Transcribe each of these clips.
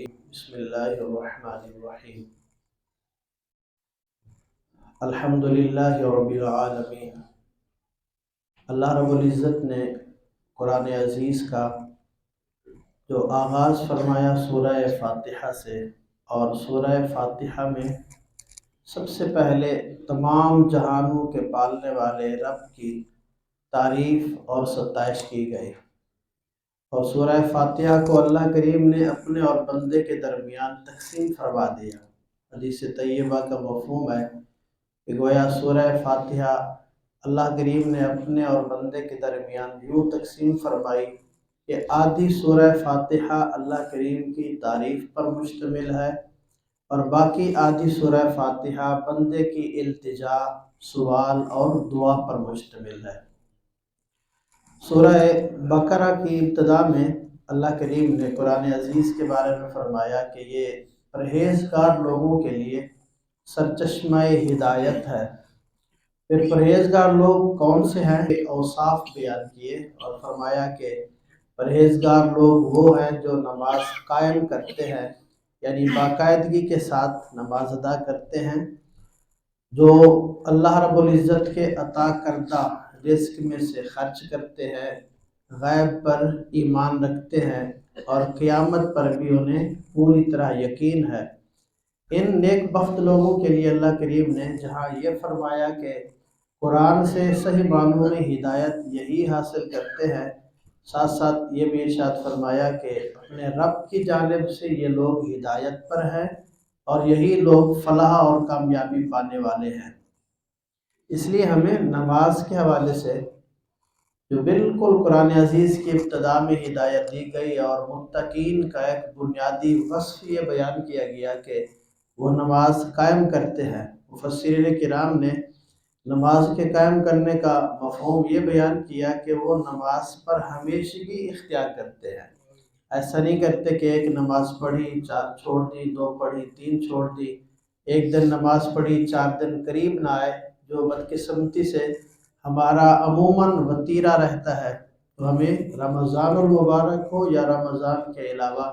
الرجیم بسم اللہ الرحمن الرحیم الحمدللہ رب العالمین۔ اللہ رب العزت نے قرآن عزیز کا جو آغاز فرمایا سورہ فاتحہ سے، اور سورہ فاتحہ میں سب سے پہلے تمام جہانوں کے پالنے والے رب کی تعریف اور ستائش کی گئی، اور سورہ فاتحہ کو اللہ کریم نے اپنے اور بندے کے درمیان تقسیم فرما دیا۔ حدیث طیبہ کا مفہوم ہے کہ گویا سورہ فاتحہ اللہ کریم نے اپنے اور بندے کے درمیان یوں تقسیم فرمائی کہ آدھی سورہ فاتحہ اللہ کریم کی تعریف پر مشتمل ہے، اور باقی آدھی سورہ فاتحہ بندے کی التجا، سوال اور دعا پر مشتمل ہے۔ سورہ بقرہ کی ابتدا میں اللہ کریم نے قرآن عزیز کے بارے میں فرمایا کہ یہ پرہیزگار لوگوں کے لیے سرچشمہ ہدایت ہے۔ پھر پرہیزگار لوگ کون سے ہیں، اوصاف بیان کیے اور فرمایا کہ پرہیزگار لوگ وہ ہیں جو نماز قائم کرتے ہیں، یعنی باقاعدگی کے ساتھ نماز ادا کرتے ہیں، جو اللہ رب العزت کے عطا کردہ رزق میں سے خرچ کرتے ہیں، غیب پر ایمان رکھتے ہیں، اور قیامت پر بھی انہیں پوری طرح یقین ہے۔ ان نیک بخت لوگوں کے لیے اللہ کریم نے جہاں یہ فرمایا کہ قرآن سے صحیح معنوں میں ہدایت یہی حاصل کرتے ہیں، ساتھ ساتھ یہ بھی ارشاد فرمایا کہ اپنے رب کی جانب سے یہ لوگ ہدایت پر ہیں، اور یہی لوگ فلاح اور کامیابی پانے والے ہیں۔ اس لیے ہمیں نماز کے حوالے سے جو بالکل قرآن عزیز کی ابتدا میں ہدایت دی گئی، اور متقین کا ایک بنیادی وصف یہ بیان کیا گیا کہ وہ نماز قائم کرتے ہیں۔ مفسرین کرام نے نماز کے قائم کرنے کا مفہوم یہ بیان کیا کہ وہ نماز پر ہمیشگی اختیار کرتے ہیں۔ ایسا نہیں کرتے کہ ایک نماز پڑھی، 4 چھوڑ دی، 2 پڑھی، 3 چھوڑ دی، ایک دن نماز پڑھی، 4 دن قریب نہ آئے، جو بدقسمتی سے ہمارا عموماً وتیرہ رہتا ہے۔ تو ہمیں رمضان المبارک ہو یا رمضان کے علاوہ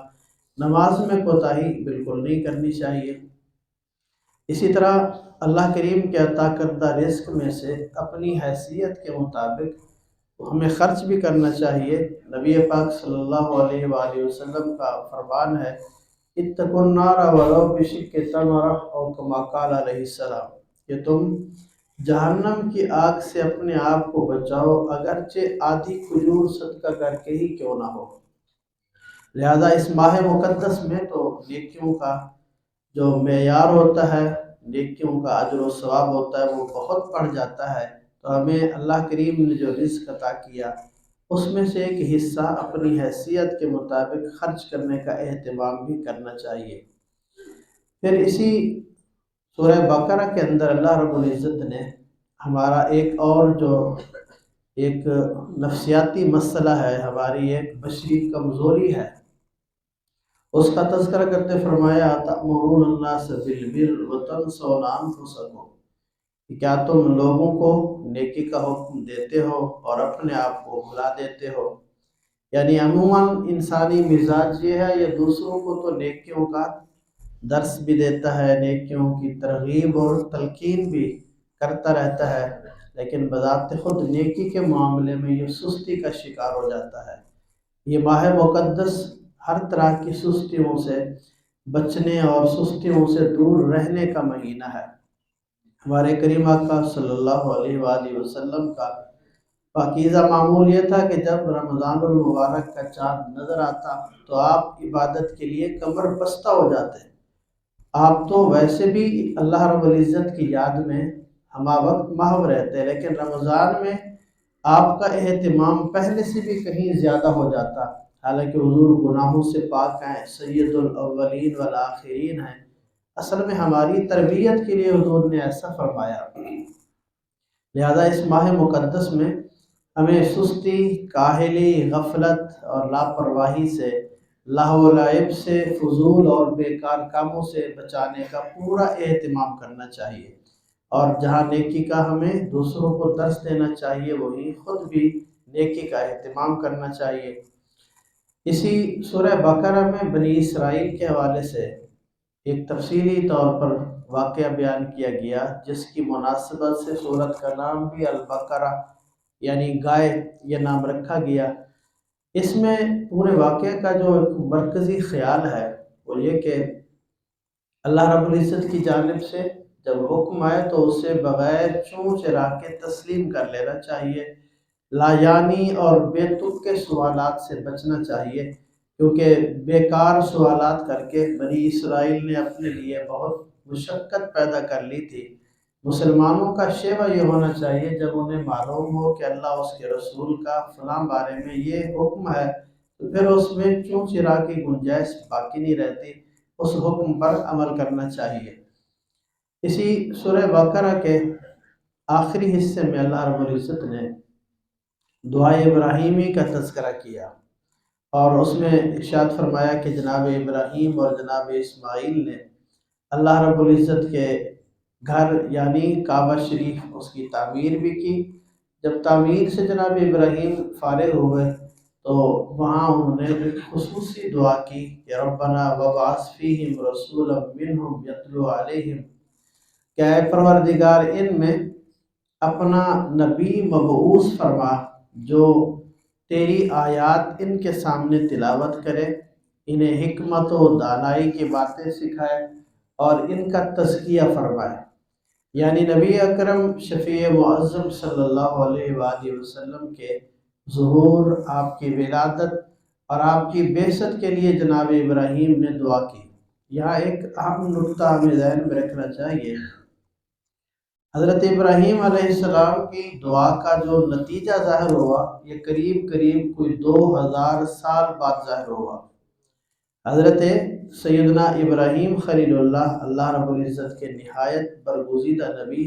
نماز میں کوتاہی بالکل نہیں کرنی چاہیے۔ اسی طرح اللہ کریم کے عطا کردہ رزق میں سے اپنی حیثیت کے مطابق ہمیں خرچ بھی کرنا چاہیے۔ نبی پاک صلی اللہ علیہ وآلہ وسلم کا فرمان ہے، اتقوا النار ولو بشق تمرہ، او کما قال علیہ السلام، کہ تم جہنم کی آگ سے اپنے آپ کو بچاؤ اگرچہ آدھی کھجور صدقہ کر کے ہی کیوں نہ ہو۔ لہذا اس ماہ مقدس میں تو نیکیوں کا جو معیار ہوتا ہے، نیکیوں کا اجر و ثواب ہوتا ہے، وہ بہت بڑھ جاتا ہے۔ تو ہمیں اللہ کریم نے جو رزق عطا کیا اس میں سے ایک حصہ اپنی حیثیت کے مطابق خرچ کرنے کا اہتمام بھی کرنا چاہیے۔ پھر اسی سورہ بقرہ کے اندر اللہ رب العزت نے ہمارا ایک اور جو ایک نفسیاتی مسئلہ ہے، ہماری ایک بشری کمزوری ہے، اس کا تذکرہ کرتے فرمایا، تأمرون الناس بالبر وتنسون انفسکم، کہ کیا تم لوگوں کو نیکی کا حکم دیتے ہو اور اپنے آپ کو بھلا دیتے ہو۔ یعنی عموماً انسانی مزاج یہ ہے، یہ دوسروں کو تو نیکیوں کا درس بھی دیتا ہے، نیکیوں کی ترغیب اور تلقین بھی کرتا رہتا ہے، لیکن بذات خود نیکی کے معاملے میں یہ سستی کا شکار ہو جاتا ہے۔ یہ ماہ مقدس ہر طرح کی سستیوں سے بچنے اور سستیوں سے دور رہنے کا مہینہ ہے۔ ہمارے کریم آقا صلی اللہ علیہ وآلہ وسلم کا پاکیزہ معمول یہ تھا کہ جب رمضان المبارک کا چاند نظر آتا تو آپ عبادت کے لیے کمر بستہ ہو جاتے۔ آپ تو ویسے بھی اللہ رب العزت کی یاد میں ہمہ وقت محو رہتے، لیکن رمضان میں آپ کا اہتمام پہلے سے بھی کہیں زیادہ ہو جاتا، حالانکہ حضور گناہوں سے پاک ہیں، سید الاولین والآخرین ہیں۔ اصل میں ہماری تربیت کے لیے حضور نے ایسا فرمایا۔ لہذا اس ماہ مقدس میں ہمیں سستی، کاہلی، غفلت اور لاپرواہی سے، لہو و لعب سے، فضول اور بیکار کاموں سے بچانے کا پورا اہتمام کرنا چاہیے، اور جہاں نیکی کا ہمیں دوسروں کو درس دینا چاہیے، وہیں خود بھی نیکی کا اہتمام کرنا چاہیے۔ اسی سورہ بقرہ میں بنی اسرائیل کے حوالے سے ایک تفصیلی طور پر واقعہ بیان کیا گیا، جس کی مناسبت سے سورت کا نام بھی البقرہ یعنی گائے یہ نام رکھا گیا۔ اس میں پورے واقعے کا جو ایک مرکزی خیال ہے وہ یہ کہ اللہ رب العزت کی جانب سے جب حکم آئے تو اسے بغیر چوں چرا کے تسلیم کر لینا چاہیے، لایانی اور بے تک کے سوالات سے بچنا چاہیے، کیونکہ بیکار سوالات کر کے بنی اسرائیل نے اپنے لیے بہت مشقت پیدا کر لی تھی۔ مسلمانوں کا شیوہ یہ ہونا چاہیے جب انہیں معلوم ہو کہ اللہ اس کے رسول کا فلاں بارے میں یہ حکم ہے تو پھر اس میں چوں چرا کی گنجائش باقی نہیں رہتی، اس حکم پر عمل کرنا چاہیے۔ اسی سورہ بقرہ کے آخری حصے میں اللہ رب العزت نے دعائے ابراہیمی کا تذکرہ کیا اور اس میں ارشاد فرمایا کہ جناب ابراہیم اور جناب اسماعیل نے اللہ رب العزت کے گھر یعنی کعبہ شریف اس کی تعمیر بھی کی۔ جب تعمیر سے جناب ابراہیم فارغ ہوئے تو وہاں انہوں نے ایک خصوصی دعا کی کہ ربنا وابعث فیہم رسولا منہم یتلو علیہم، کہ اے پروردگار ان میں اپنا نبی مبعوث فرما جو تیری آیات ان کے سامنے تلاوت کرے، انہیں حکمت و دانائی کی باتیں سکھائے اور ان کا تزکیہ فرمائے۔ یعنی نبی اکرم شفیع معظم صلی اللہ علیہ وآلہ وسلم کے ظہور، آپ کی ولادت اور آپ کی بعثت کے لیے جناب ابراہیم نے دعا کی۔ یہاں ایک اہم نکتہ ہمیں ذہن میں رکھنا چاہیے، حضرت ابراہیم علیہ السلام کی دعا کا جو نتیجہ ظاہر ہوا یہ قریب کوئی 2000 سال بعد ظاہر ہوا۔ حضرت سیدنا ابراہیم خلیل اللہ، اللہ رب العزت کے نہایت برگزیدہ نبی